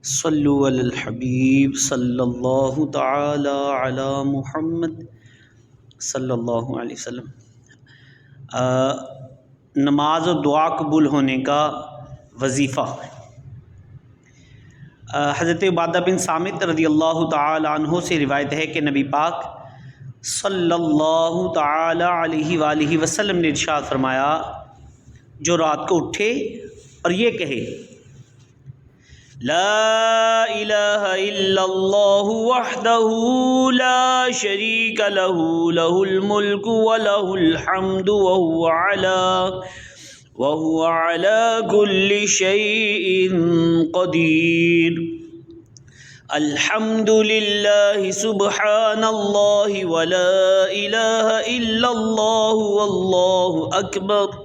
صلو علی الحبیب صلی اللہ تعالی علی محمد صلی اللہ علیہ وسلم۔ نماز و دعا قبول ہونے کا وظیفہ۔ حضرت عبادہ بن صامت رضی اللہ تعالی عنہ سے روایت ہے کہ نبی پاک صلی اللہ تعالی علیہ وآلہ وسلم نے ارشاد فرمایا، جو رات کو اٹھے اور یہ کہے لا الہ الا اللہ وحدہ لا شریک لہ لہ الملک ولہ الحمد وہو علی کل شیء قدیر۔ الحمد للہ سبحان اللہ ولا الہ الا اللہ واللہ اکبر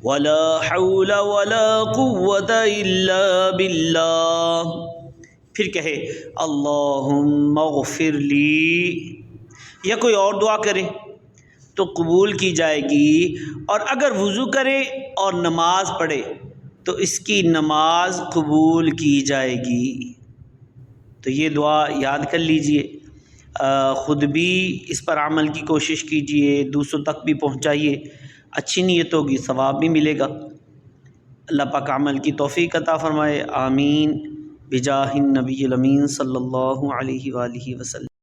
ولا حول ولا قوة الا باللہ۔ پھر کہے اللہم اغفر لی، یا کوئی اور دعا کرے تو قبول کی جائے گی، اور اگر وضو کرے اور نماز پڑھے تو اس کی نماز قبول کی جائے گی۔ تو یہ دعا یاد کر لیجئے، خود بھی اس پر عمل کی کوشش کیجئے، دوسروں تک بھی پہنچائیے، اچھی نیت ہوگی ثواب بھی ملے گا۔ اللہ پاک عمل کی توفیق عطا فرمائے، آمین بجاہ النبی الامین صلی اللہ علیہ وآلہ وسلم۔